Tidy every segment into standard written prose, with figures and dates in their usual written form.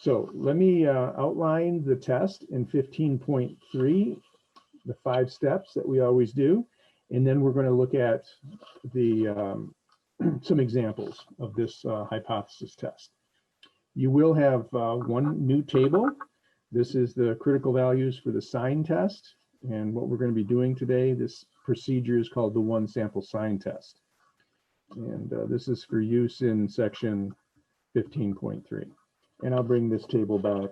So let me outline the test in 15.3, the 5 steps that we always do. And then we're going to look at the some examples of this hypothesis test. You will have one new table. This is the critical values for the Sine test. And what we're going to be doing today, this procedure is called the one sample Sine test. And this is for use in section 15.3. And I'll bring this table back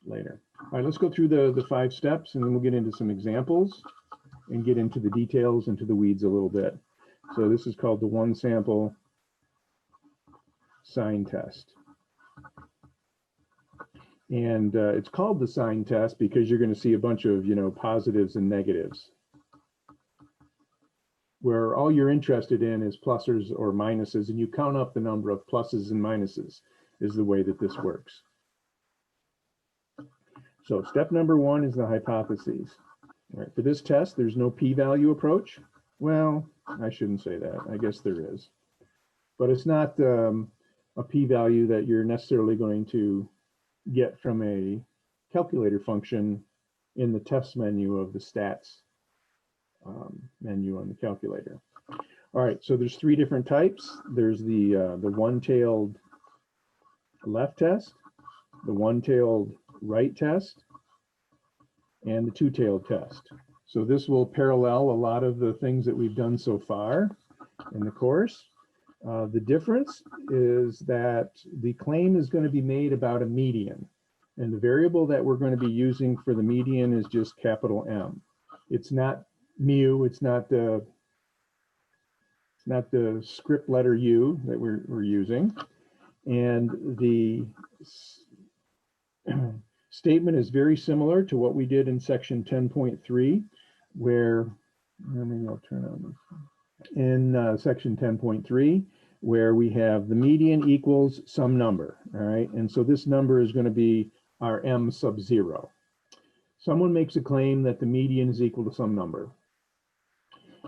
later. All right, let's go through the 5 steps, and then we'll get into some examples and get into the details, into the weeds a little bit. So this is called the one sample Sine test. And it's called the Sine test because you're going to see a bunch of, positives and negatives, where all you're interested in is pluses or minuses, and you count up the number of pluses and minuses is the way that this works. So step number 1 is the hypotheses. All right, for this test, there's no p-value approach. Well, I shouldn't say that. I guess there is. But it's not a p-value that you're necessarily going to get from a calculator function in the test menu of the stats menu on the calculator. All right, so there's 3 different types. There's the one-tailed left test, the one-tailed right test, and the two-tailed test. So this will parallel a lot of the things that we've done so far in the course. The difference is that the claim is going to be made about a median, and the variable that we're going to be using for the median is just capital M. It's not mu, it's not the script letter U that we're using. And the statement is very similar to what we did in section 10.3, where, maybe I'll turn on this. In section 10.3, where we have the median equals some number, all right? And so this number is going to be our M sub 0. Someone makes a claim that the median is equal to some number.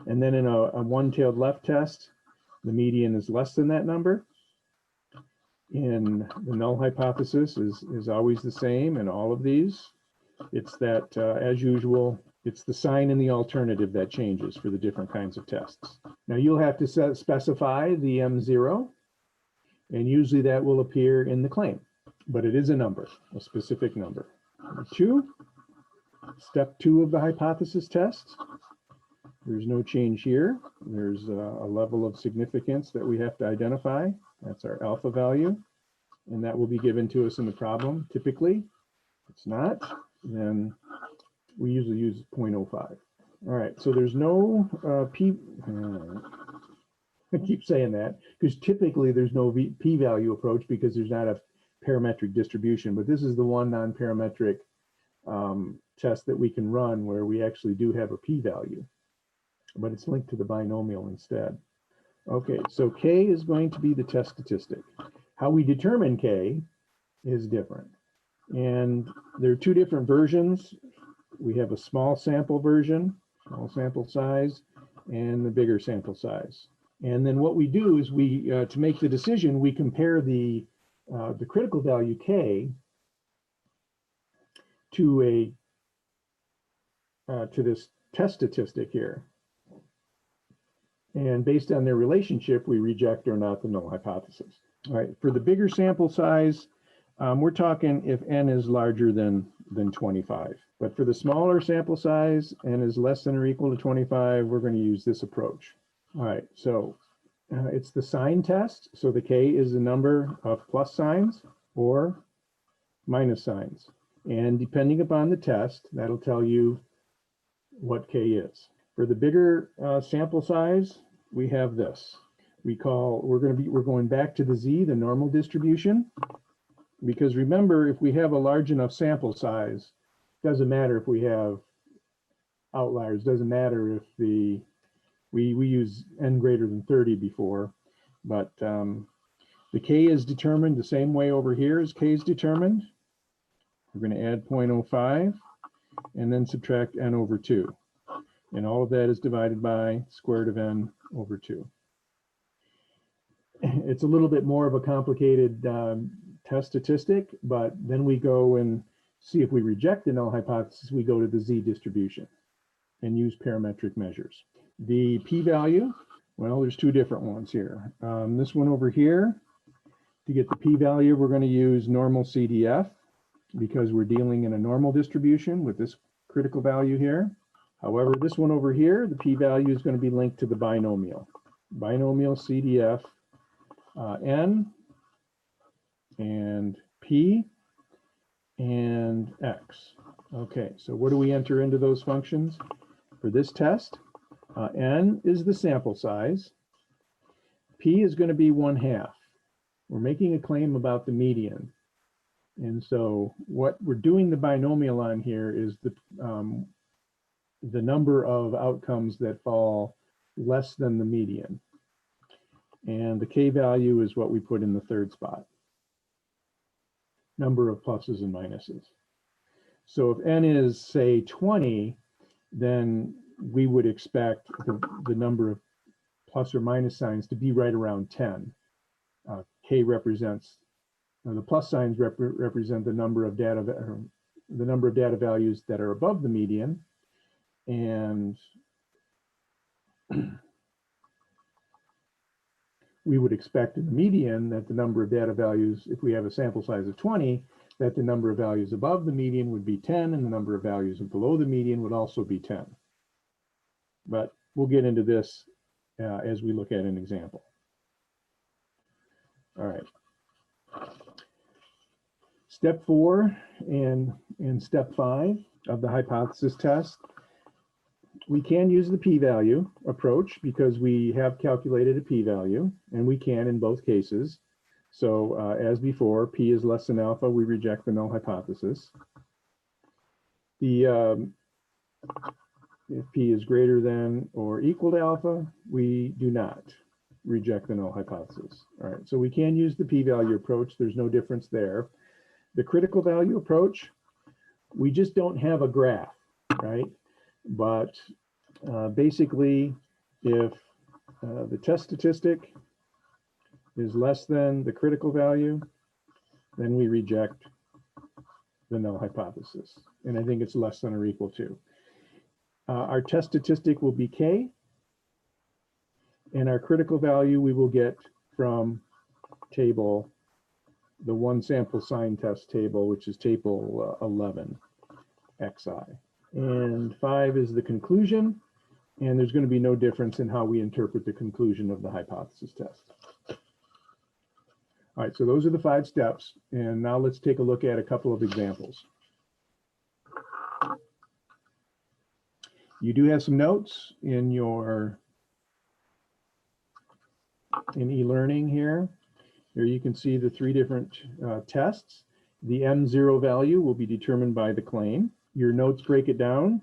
And then in a one-tailed left test, the median is less than that number. In the null hypothesis is always the same in all of these. It's that, as usual, it's the sign in the alternative that changes for the different kinds of tests. Now you'll have to specify the M0, and usually that will appear in the claim, but it is a number, a specific number. Number 2, step 2 of the hypothesis test. There's no change here. There's a level of significance that we have to identify. That's our alpha value, and that will be given to us in the problem. Typically, if it's not, then we usually use 0.05. All right, so there's no I keep saying that because typically there's no p-value approach because there's not a parametric distribution, but this is the one non-parametric test that we can run where we actually do have a p-value, but it's linked to the binomial instead. Okay, so K is going to be the test statistic. How we determine K is different. And there are 2 different versions. We have a small sample version, small sample size, and the bigger sample size. And then what we do is we, to make the decision, we compare the critical value K to this test statistic here. And based on their relationship, we reject or not the null hypothesis. All right, for the bigger sample size, we're talking if n is larger than 25. But for the smaller sample size, n is less than or equal to 25, we're going to use this approach. All right, so it's the Sine test. So the K is the number of plus signs or minus signs. And depending upon the test, that'll tell you what K is. For the bigger sample size, we have this. We're going back to the Z, the normal distribution, because remember, if we have a large enough sample size, doesn't matter if we have outliers, doesn't matter if we use n greater than 30 before, but the K is determined the same way over here as K is determined. We're going to add 0.05 and then subtract n over 2. And all of that is divided by square root of n over 2. It's a little bit more of a complicated test statistic, but then we go and see if we reject the null hypothesis, we go to the z distribution and use parametric measures. The p-value, well, there's two different ones here. This one over here, to get the p-value, we're going to use normal CDF because we're dealing in a normal distribution with this critical value here. However, this one over here, the p-value is going to be linked to the binomial. Binomial CDF n and p and x. Okay, so what do we enter into those functions? For this test, n is the sample size. P is going to be 1/2. We're making a claim about the median. And so what we're doing the binomial on here is the number of outcomes that fall less than the median. And the k value is what we put in the third spot. Number of pluses and minuses. So if n is, say, 20, then we would expect the number of plus or minus signs to be right around 10. K represents, the plus signs represent the number of data values that are above the median, and we would expect in the median that the number of data values, if we have a sample size of 20, that the number of values above the median would be 10, and the number of values below the median would also be 10. But we'll get into this as we look at an example. All right. Step 4 and step 5 of the hypothesis test. We can use the p-value approach because we have calculated a p-value, and we can in both cases. So as before, p is less than alpha, we reject the null hypothesis. If p is greater than or equal to alpha, we do not reject the null hypothesis. All right, so we can use the p-value approach. There's no difference there. The critical value approach, we just don't have a graph, right? But basically, if the test statistic is less than the critical value, then we reject the null hypothesis. And I think it's less than or equal to. Our test statistic will be k, and our critical value we will get from table, the one sample Sine Test table, which is table 11, xi. And 5 is the conclusion, and there's going to be no difference in how we interpret the conclusion of the hypothesis test. All right, so those are the 5 steps, and now let's take a look at a couple of examples. You do have some notes in e-learning here. Here you can see the 3 different tests. The M0 value will be determined by the claim. Your notes break it down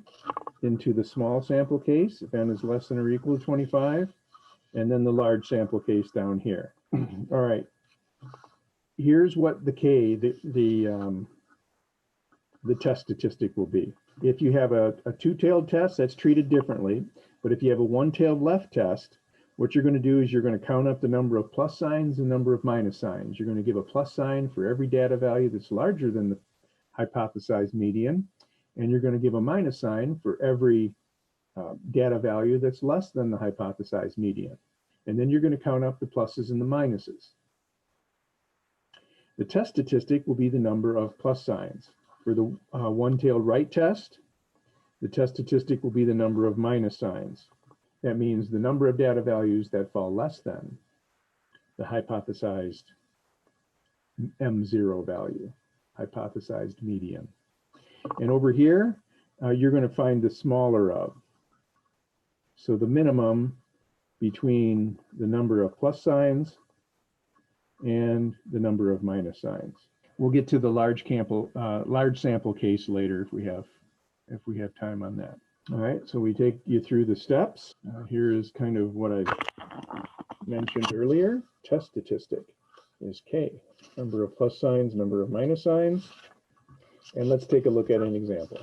into the small sample case, if n is less than or equal to 25, and then the large sample case down here. All right, here's what the k, the test statistic will be. If you have a two-tailed test, that's treated differently. But if you have a one-tailed left test, what you're going to do is you're going to count up the number of plus signs and number of minus signs. You're going to give a plus sign for every data value that's larger than the hypothesized median, and you're going to give a minus sign for every data value that's less than the hypothesized median. And then you're going to count up the pluses and the minuses. The test statistic will be the number of plus signs. For the one-tailed right test, the test statistic will be the number of minus signs. That means the number of data values that fall less than the hypothesized M0 value, hypothesized median. And over here, you're going to find the smaller of. So the minimum between the number of plus signs and the number of minus signs. We'll get to the large sample case later if we have time on that. All right, so we take you through the steps. Here is kind of what I mentioned earlier. Test statistic is k, number of plus signs, number of minus signs. And let's take a look at an example.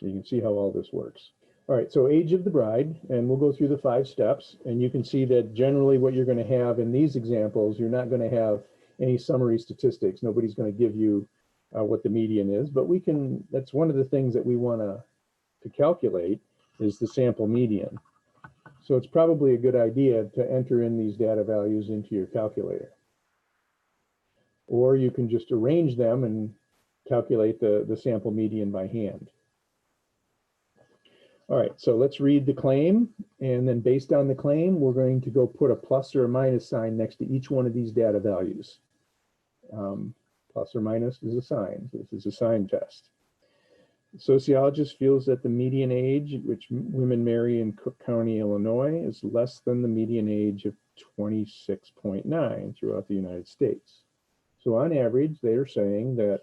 You can see how all this works. All right, so age of the bride, and we'll go through the 5 steps, and you can see that generally what you're going to have in these examples, you're not going to have any summary statistics. Nobody's going to give you what the median is, but we can, that's one of the things that we want to calculate is the sample median. So it's probably a good idea to enter in these data values into your calculator. Or you can just arrange them and calculate the sample median by hand. All right, so let's read the claim, and then based on the claim, we're going to go put a plus or a minus sign next to each one of these data values. Plus or minus is a sign. So this is a Sine test. The sociologist feels that the median age at which women marry in Cook County, Illinois, is less than the median age of 26.9 throughout the United States. So on average, they are saying that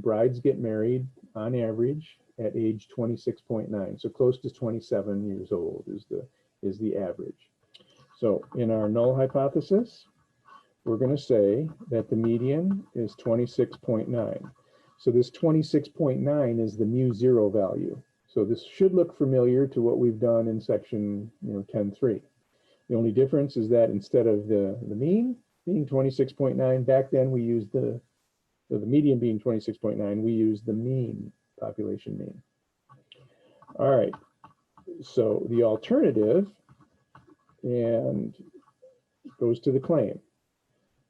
brides get married on average at age 26.9, so close to 27 years old is the average. So in our null hypothesis, we're going to say that the median is 26.9. So this 26.9 is the mu0 value. So this should look familiar to what we've done in section 10.3. The only difference is that instead of the mean being 26.9, back then we used the median being 26.9, we used the mean, population mean. All right, so the alternative and goes to the claim.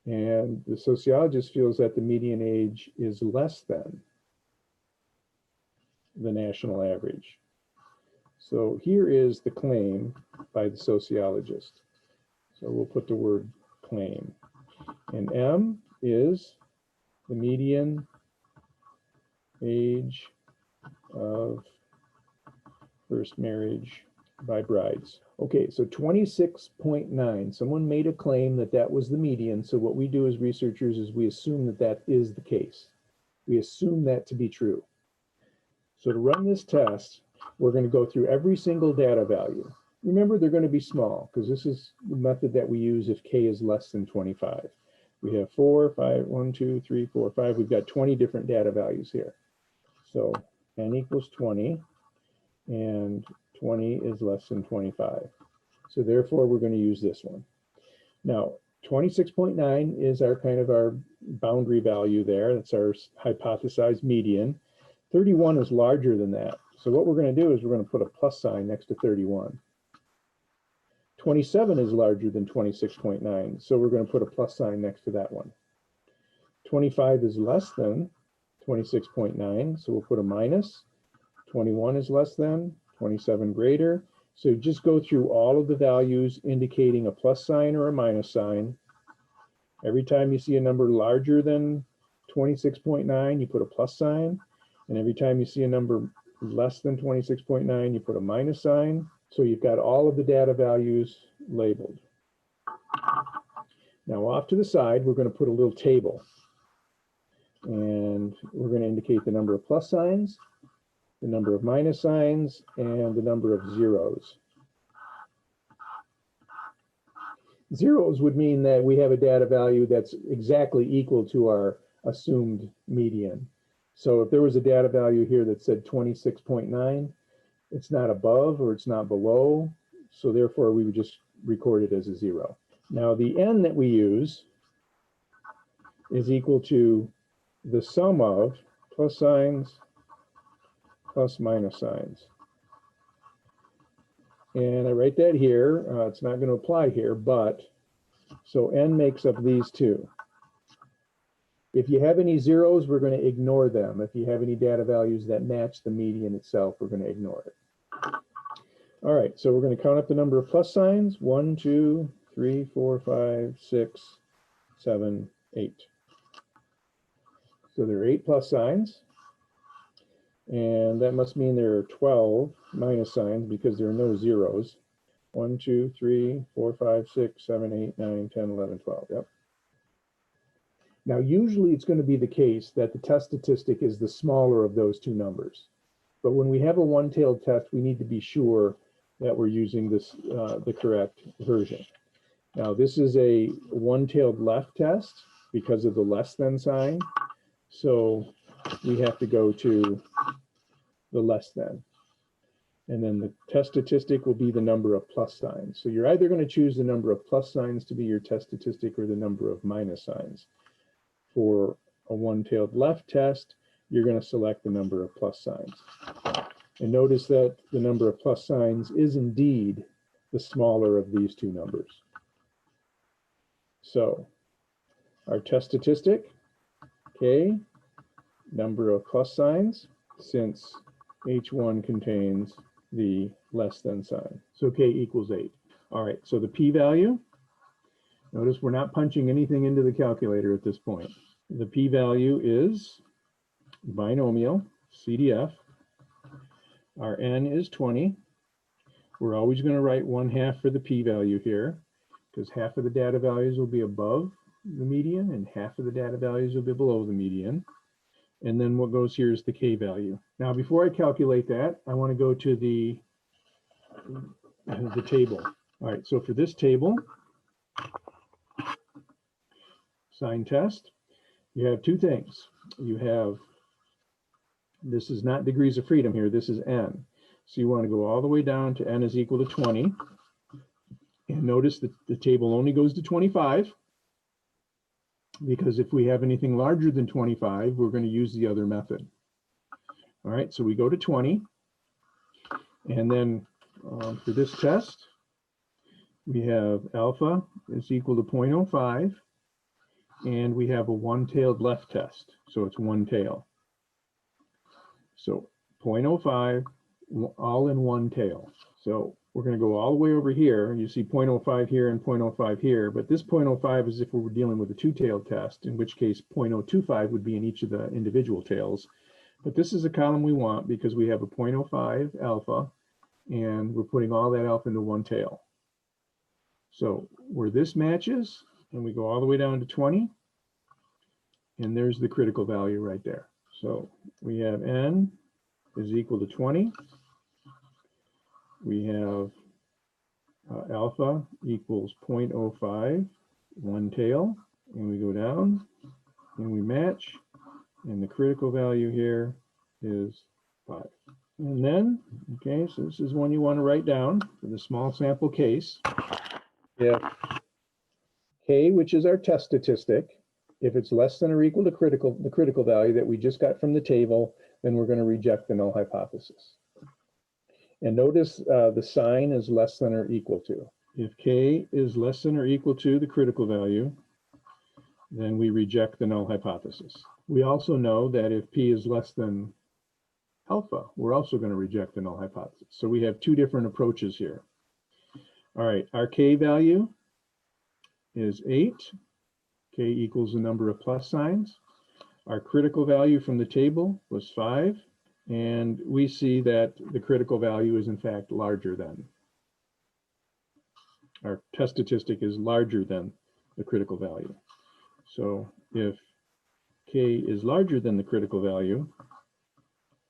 And the sociologist feels that the median age is less than the national average. So here is the claim by the sociologist. So we'll put the word claim. And M is the median age of first marriage by brides. Okay, so 26.9, someone made a claim that that was the median. So what we do as researchers is we assume that that is the case. We assume that to be true. So to run this test, we're going to go through every single data value. Remember, they're going to be small because this is the method that we use if k is less than 25. We have 4, 5, 1, 2, 3, 4, 5. We've got 20 different data values here. So n equals 20, and 20 is less than 25. So therefore, we're going to use this one. Now, 26.9 is our kind of our boundary value there. That's our hypothesized median. 31 is larger than that. So what we're going to do is we're going to put a plus sign next to 31. 27 is larger than 26.9. So we're going to put a plus sign next to that one. 25 is less than 26.9. So we'll put a minus. 21 is less than, 27 greater. So just go through all of the values indicating a plus sign or a minus sign. Every time you see a number larger than 26.9, you put a plus sign. And every time you see a number less than 26.9, you put a minus sign. So you've got all of the data values labeled. Now off to the side, we're going to put a little table. And we're going to indicate the number of plus signs, the number of minus signs, and the number of zeros. Zeros would mean that we have a data value that's exactly equal to our assumed median. So if there was a data value here that said 26.9, it's not above or it's not below. So therefore, we would just record it as a 0. Now the n that we use is equal to the sum of plus signs plus minus signs. And I write that here. It's not going to apply here, but so n makes up these two. If you have any zeros, we're going to ignore them. If you have any data values that match the median itself, we're going to ignore it. All right, so we're going to count up the number of plus signs. 1, 2, 3, 4, 5, 6, 7, 8. So there are 8 plus signs. And that must mean there are 12 minus signs because there are no zeros. 1, 2, 3, 4, 5, 6, 7, 8, 9, 10, 11, 12. Yep. Now, usually it's going to be the case that the test statistic is the smaller of those two numbers. But when we have a one-tailed test, we need to be sure that we're using this the correct version. Now, this is a one-tailed left test because of the less than sign. So we have to go to the less than. And then the test statistic will be the number of plus signs. So you're either going to choose the number of plus signs to be your test statistic or the number of minus signs. For a one-tailed left test, you're going to select the number of plus signs. And notice that the number of plus signs is indeed the smaller of these two numbers. So our test statistic, K, number of plus signs, since H1 contains the less than sign. So K equals 8. All right, so the p-value, notice we're not punching anything into the calculator at this point. The p-value is binomial CDF. Our n is 20. We're always going to write 1/2 for the p-value here, because half of the data values will be above the median and half of the data values will be below the median. And then what goes here is the k value. Now, before I calculate that, I want to go to the table. All right, so for this table, Sine Test, you have two things. You have, this is not degrees of freedom here, this is n. So you want to go all the way down to n is equal to 20. And notice that the table only goes to 25, because if we have anything larger than 25, we're going to use the other method. All right, so we go to 20. And then for this test, we have alpha is equal to 0.05. And we have a one-tailed left test. So it's one tail. So 0.05, all in one tail. So we're going to go all the way over here. You see 0.05 here and 0.05 here, but this 0.05 is if we were dealing with a two-tailed test, in which case 0.025 would be in each of the individual tails. But this is a column we want because we have a 0.05 alpha, and we're putting all that alpha into one tail. So where this matches, and we go all the way down to 20, and there's the critical value right there. So we have n is equal to 20. We have alpha equals 0.05, one tail, and we go down and we match, and the critical value here is 5. And then, okay, so this is one you want to write down for the small sample case. If K, which is our test statistic, if it's less than or equal to the critical value that we just got from the table, then we're going to reject the null hypothesis. And notice the sign is less than or equal to. If K is less than or equal to the critical value, then we reject the null hypothesis. We also know that if P is less than alpha, we're also going to reject the null hypothesis. So we have two different approaches here. All right, our K value is 8. K equals the number of plus signs. Our critical value from the table was 5. And we see that the critical value is in fact larger than. Our test statistic is larger than the critical value. So if K is larger than the critical value,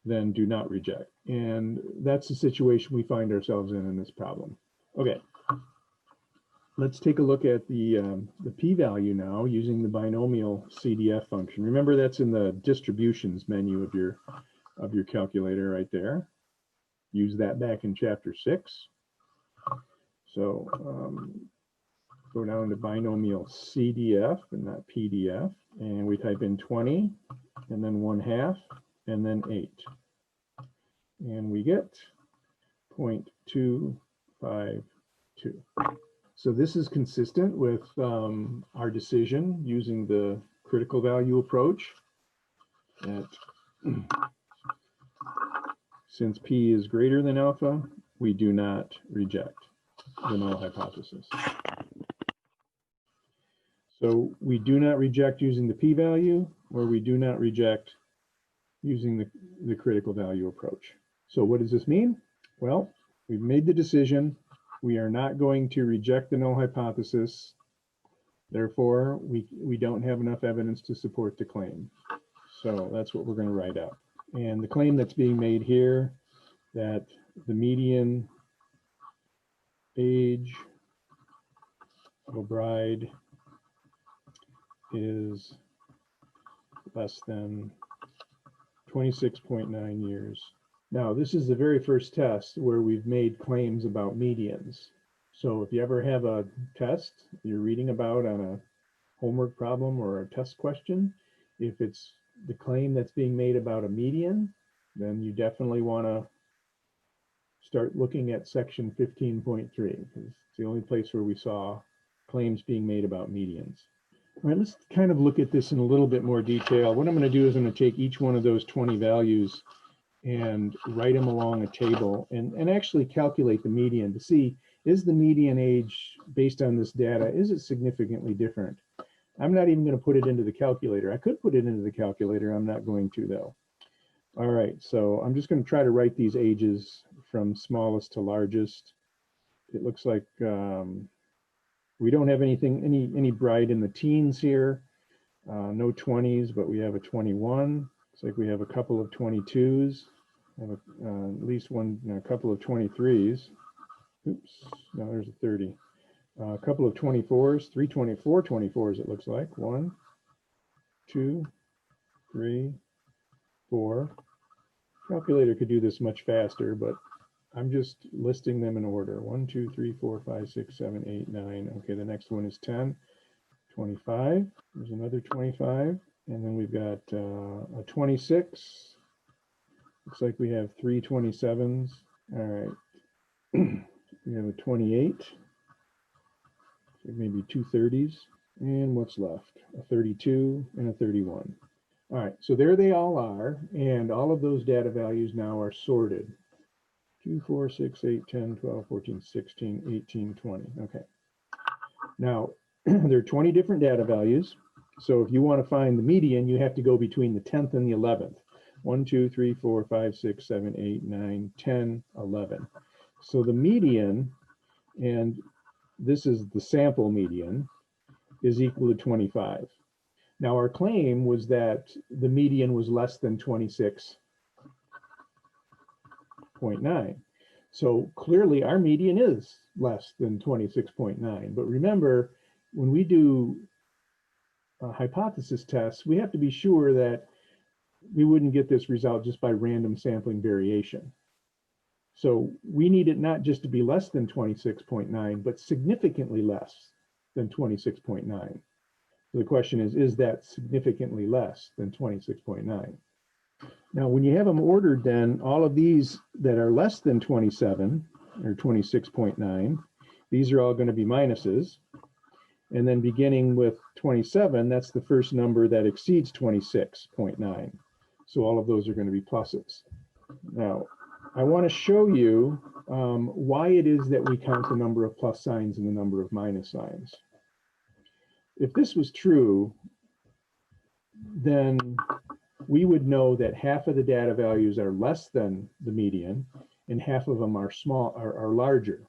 then do not reject. And that's the situation we find ourselves in this problem. Okay, let's take a look at the p-value now using the binomial CDF function. Remember, that's in the distributions menu of your calculator right there. Use that back in chapter 6. So go down to binomial CDF and not PDF, and we type in 20 and then 1/2 and then 8. And we get 0.252. So this is consistent with our decision using the critical value approach. That since P is greater than alpha, we do not reject the null hypothesis. So we do not reject using the p-value, or we do not reject using the critical value approach. So what does this mean? Well, we've made the decision. We are not going to reject the null hypothesis. Therefore, we don't have enough evidence to support the claim. So that's what we're going to write out. And the claim that's being made here, that the median age of a bride is less than 26.9 years Now, this is the very first test where we've made claims about medians. So if you ever have a test you're reading about on a homework problem or a test question, if it's the claim that's being made about a median, then you definitely want to start looking at section 15.3, because it's the only place where we saw claims being made about medians. All right, let's kind of look at this in a little bit more detail. What I'm going to do is I'm going to take each one of those 20 values and write them along a table and actually calculate the median to see, is the median age based on this data, is it significantly different? I'm not even going to put it into the calculator. I could put it into the calculator. I'm not going to, though. All right, so I'm just going to try to write these ages from smallest to largest. It looks like we don't have any bride in the teens here. No 20s, but we have a 21. Looks like we have a couple of 22s. Have at least a couple of 23s. Oops, no, there's a 30. A couple of 24s, 24s it looks like. 1, 2, 3, 4. Calculator could do this much faster, but I'm just listing them in order. 1, 2, 3, 4, 5, 6, 7, 8, 9. Okay, the next one is 10, 25. There's another 25. And then we've got a 26. Looks like we have 3 27s. All right. We have a 28. So maybe 2 30s. And what's left? A 32 and a 31. All right, so there they all are. And all of those data values now are sorted. 2, 4, 6, 8, 10, 12, 14, 16, 18, 20. Okay. Now, there are 20 different data values. So if you want to find the median, you have to go between the 10th and the 11th. 1, 2, 3, 4, 5, 6, 7, 8, 9, 10, 11. So the median, and this is the sample median, is equal to 25. Now our claim was that the median was less than 26.9. So clearly our median is less than 26.9. But remember, when we do hypothesis tests, we have to be sure that we wouldn't get this result just by random sampling variation. So we need it not just to be less than 26.9, but significantly less than 26.9. So the question is that significantly less than 26.9? Now, when you have them ordered, then all of these that are less than 27 or 26.9, these are all going to be minuses. And then beginning with 27, that's the first number that exceeds 26.9. So all of those are going to be pluses. Now, I want to show you why it is that we count the number of plus signs and the number of minus signs. If this was true, then we would know that half of the data values are less than the median and half of them are larger.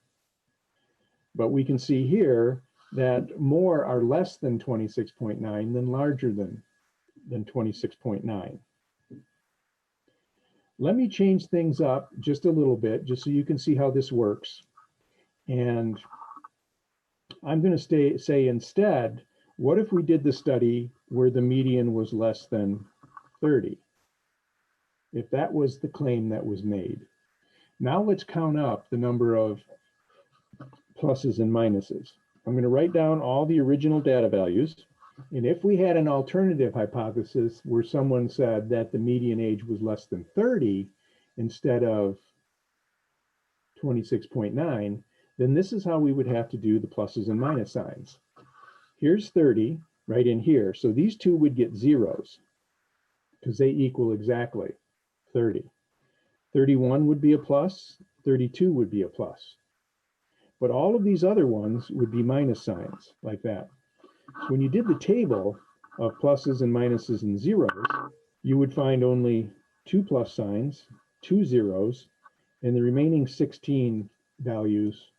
But we can see here that more are less than 26.9 than larger than 26.9. Let me change things up just a little bit, just so you can see how this works. And I'm going to say instead, what if we did the study where the median was less than 30? If that was the claim that was made. Now let's count up the number of pluses and minuses. I'm going to write down all the original data values. And if we had an alternative hypothesis where someone said that the median age was less than 30 instead of 26.9, then this is how we would have to do the pluses and minus signs. Here's 30 right in here. So these two would get zeros because they equal exactly 30. 31 would be a plus, 32 would be a plus. But all of these other ones would be minus signs like that. So when you did the table of pluses and minuses and zeros, you would find only 2 plus signs, 2 zeros, and the remaining 16 values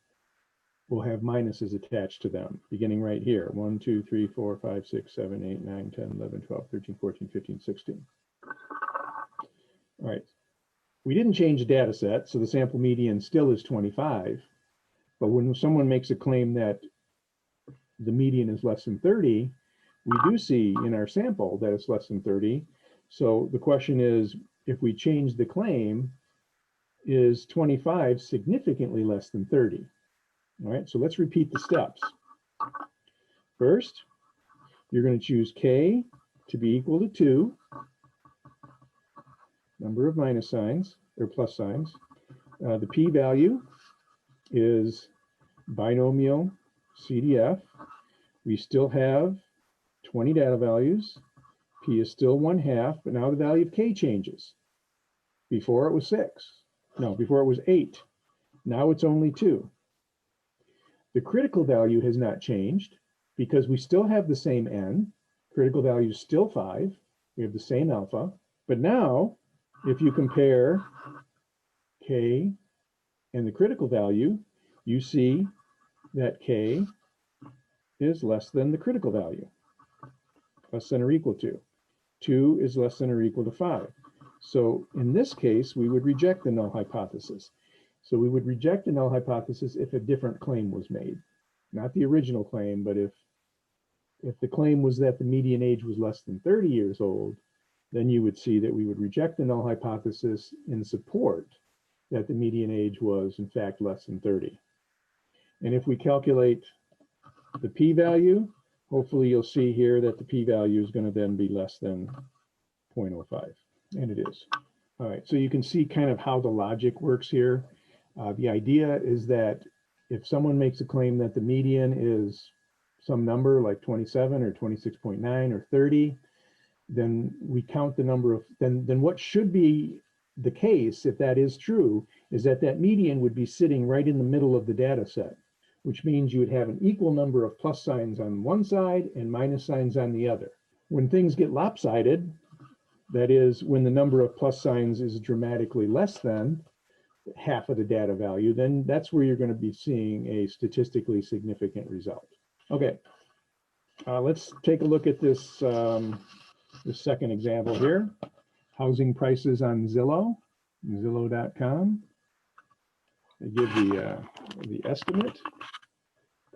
will have minuses attached to them, beginning right here. 1, 2, 3, 4, 5, 6, 7, 8, 9, 10, 11, 12, 13, 14, 15, 16. All right. We didn't change the data set, so the sample median still is 25. But when someone makes a claim that the median is less than 30, we do see in our sample that it's less than 30. So the question is, if we change the claim, is 25 significantly less than 30? All right, so let's repeat the steps. First, you're going to choose k to be equal to 2, number of minus signs or plus signs. The p-value is binomial CDF. We still have 20 data values. P is still 1/2, but now the value of k changes. Before it was 6. No, before it was 8. Now it's only 2. The critical value has not changed because we still have the same n. Critical value is still 5. We have the same alpha. But now, if you compare k and the critical value, you see that k is less than the critical value, less than or equal to. 2 is less than or equal to 5. So in this case, we would reject the null hypothesis. So we would reject the null hypothesis if a different claim was made. Not the original claim, but if the claim was that the median age was less than 30 years old, then you would see that we would reject the null hypothesis in support that the median age was in fact less than 30. And if we calculate the p-value, hopefully you'll see here that the p-value is going to then be less than 0.05, and it is. All right, so you can see kind of how the logic works here. The idea is that if someone makes a claim that the median is some number like 27 or 26.9 or 30, then we count the number of, then what should be the case, if that is true, is that that median would be sitting right in the middle of the data set, which means you would have an equal number of plus signs on one side and minus signs on the other. When things get lopsided, that is, when the number of plus signs is dramatically less than half of the data value, then that's where you're going to be seeing a statistically significant result. Okay, let's take a look at this, this second example here. Housing prices on Zillow, Zillow.com. They give the estimate,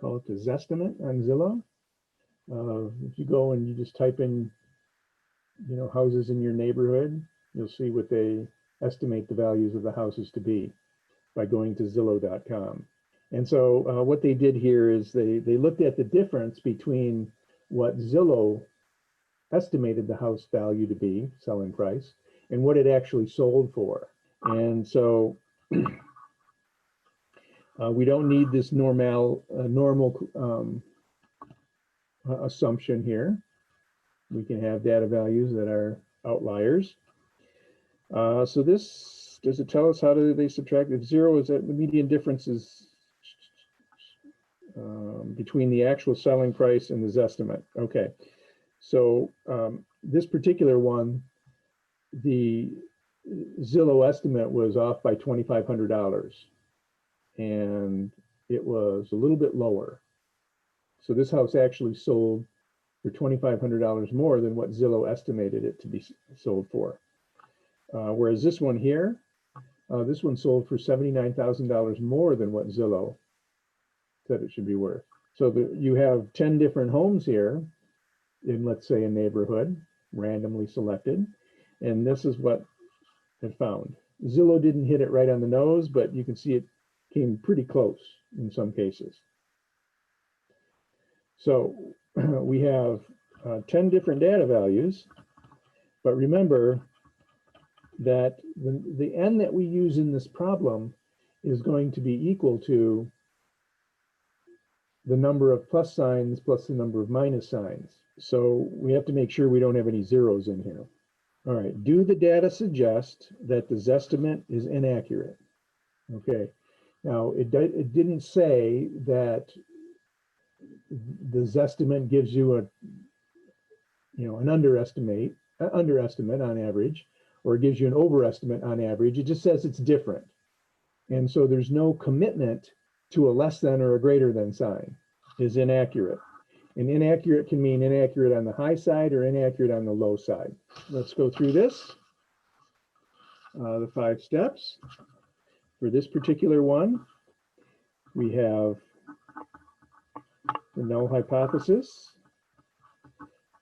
call it the Zestimate on Zillow. If you go and you just type in, you know, houses in your neighborhood, you'll see what they estimate the values of the houses to be by going to Zillow.com. And so what they did here is they looked at the difference between what Zillow estimated the house value to be, selling price, and what it actually sold for. And so we don't need this normal assumption here. We can have data values that are outliers. So this, does it tell us how do they subtract? If 0 is that the median difference is between the actual selling price and the Zestimate. Okay, so this particular one, the Zillow estimate was off by $2,500, and it was a little bit lower. So this house actually sold for $2,500 more than what Zillow estimated it to be sold for. Whereas this one here, this one sold for $79,000 more than what Zillow said it should be worth. So you have 10 different homes here in, let's say, a neighborhood, randomly selected, and this is what it found. Zillow didn't hit it right on the nose, but you can see it came pretty close in some cases. So we have 10 different data values, but remember that the n that we use in this problem is going to be equal to the number of plus signs plus the number of minus signs. So we have to make sure we don't have any zeros in here. All right, do the data suggest that the Zestimate is inaccurate? Okay, now it didn't say that the Zestimate gives you a, you know, an underestimate on average, or it gives you an overestimate on average. It just says it's different. And so there's no commitment to a less than or a greater than sign is inaccurate. And inaccurate can mean inaccurate on the high side or inaccurate on the low side. Let's go through this, the 5 steps. For this particular one, we have the null hypothesis,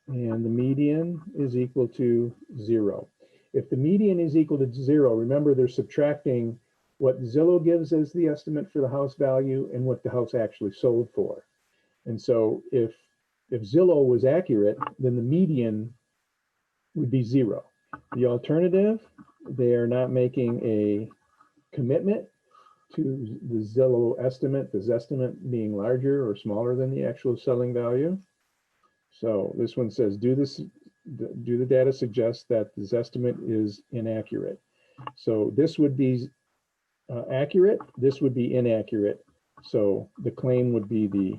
and the median is equal to 0. If the median is equal to 0, remember they're subtracting what Zillow gives as the estimate for the house value and what the house actually sold for. And so if Zillow was accurate, then the median would be 0. The alternative, they are not making a commitment to the Zillow estimate, this estimate being larger or smaller than the actual selling value. So this one says, do the data suggest that this estimate is inaccurate? So this would be accurate, this would be inaccurate. So the claim would be the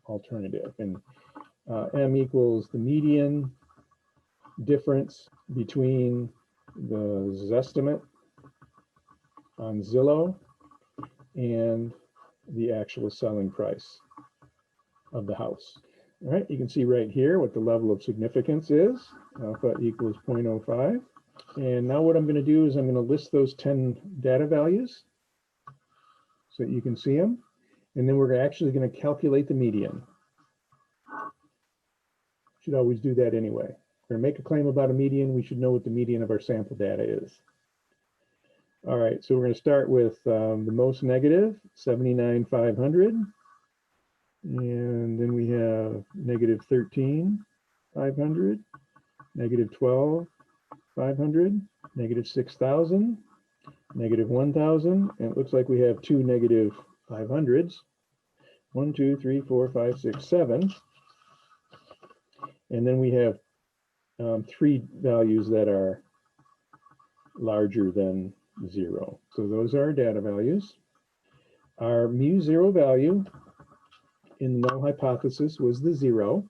alternative. And M equals the median difference between the estimate on Zillow and the actual selling price of the house. All right, you can see right here what the level of significance is. Alpha equals 0.05. And now what I'm going to do is I'm going to list those 10 data values so that you can see them. And then we're actually going to calculate the median. Should always do that anyway. If we're going to make a claim about a median, we should know what the median of our sample data is. All right, so we're going to start with the most negative, 79,500. And then we have negative 13,500, negative 12,500, negative 6,000, negative 1,000. And it looks like we have 2 negative 500s. 1, 2, 3, 4, 5, 6, 7. And then we have 3 values that are larger than 0. So those are our data values. Our mu0 value in the null hypothesis was the 0.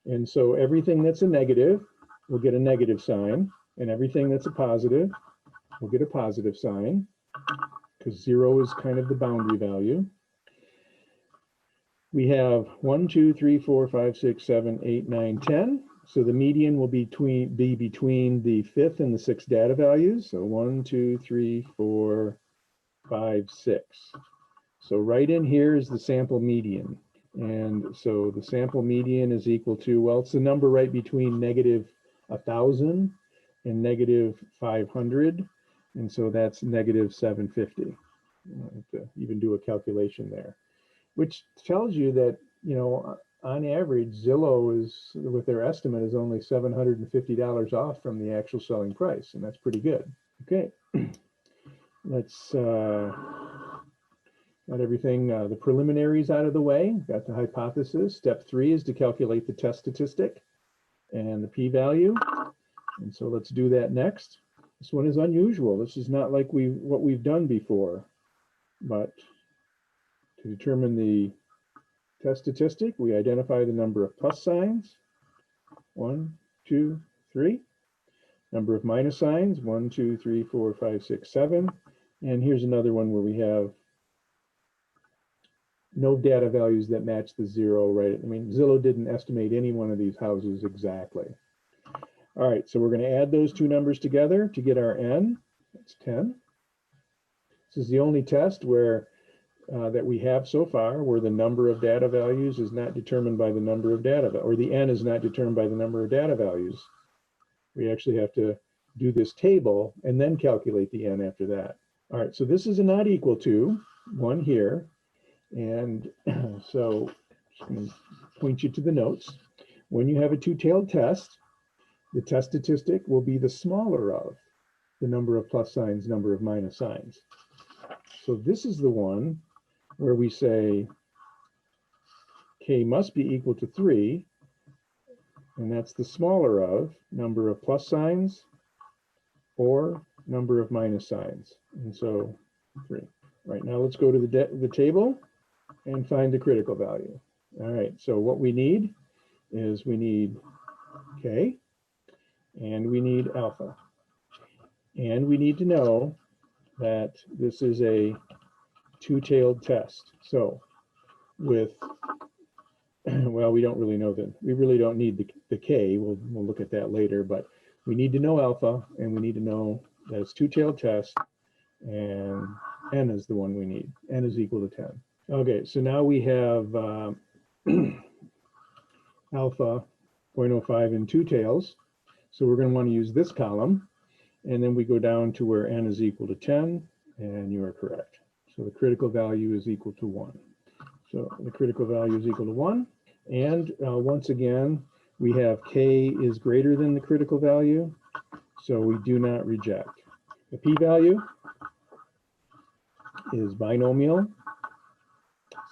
And so everything that's a negative will get a negative sign, and everything that's a positive will get a positive sign, because 0 is kind of the boundary value. We have 1, 2, 3, 4, 5, 6, 7, 8, 9, 10. So the median will be between the 5th and the 6th data values. So 1, 2, 3, 4, 5, 6. So right in here is the sample median. And so the sample median is equal to, well, it's the number right between negative 1,000 and negative 500. And so that's negative 750. I have to even do a calculation there, which tells you that, you know, on average, Zillow is, with their estimate, is only $750 off from the actual selling price. And that's pretty good. Okay, let's got everything, the preliminaries out of the way, got the hypothesis. Step 3 is to calculate the test statistic and the p-value. And so let's do that next. This one is unusual. This is not like what we've done before, but to determine the test statistic, we identify the number of plus signs, 1, 2, 3. Number of minus signs, 1, 2, 3, 4, 5, 6, 7. And here's another one where we have no data values that match the 0, right? I mean, Zillow didn't estimate any one of these houses exactly. All right, so we're going to add those two numbers together to get our n. That's 10. This is the only test where that we have so far where the number of data values is not determined by the number of data, or the n is not determined by the number of data values. We actually have to do this table and then calculate the n after that. All right, so this is a not equal to 1 here. And so I'm going to point you to the notes. When you have a two-tailed test, the test statistic will be the smaller of the number of plus signs, number of minus signs. So this is the one where we say k must be equal to 3, and that's the smaller of number of plus signs or number of minus signs. And so 3. Right, now let's go to the table and find the critical value. All right, so what we need is we need k, and we need alpha. And we need to know that this is a two-tailed test. So with, well, we don't really know that. We really don't need the k. We'll look at that later, but we need to know alpha, and we need to know that it's two-tailed test, and n is the one we need. N is equal to 10. Okay, so now we have alpha 0.05 in two tails. So we're going to want to use this column. And then we go down to where n is equal to 10. And you are correct. So the critical value is equal to 1. So the critical value is equal to 1. And once again, we have k is greater than the critical value, so we do not reject. The p-value is binomial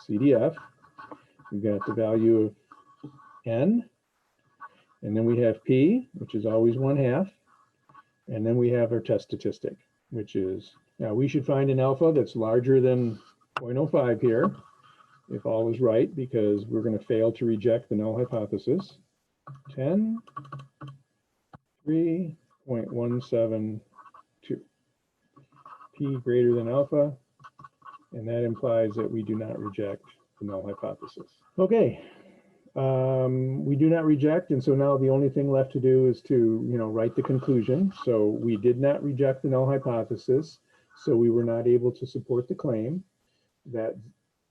CDF. We've got the value of n, and then we have p, which is always 1/2, and then we have our test statistic, which is, now we should find an alpha that's larger than 0.05 here, if all is right, because we're going to fail to reject the null hypothesis. 10, 3.172. P greater than alpha, and that implies that we do not reject the null hypothesis. Okay, we do not reject, and so now the only thing left to do is to, write the conclusion. So we did not reject the null hypothesis, so we were not able to support the claim that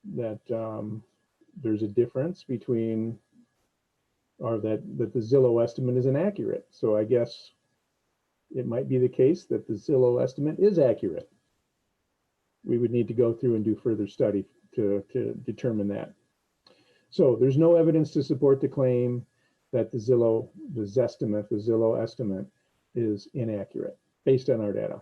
there's a difference between, or that the Zillow estimate is inaccurate. So I guess it might be the case that the Zillow estimate is accurate. We would need to go through and do further study to determine that. So there's no evidence to support the claim that the Zillow estimate is inaccurate based on our data.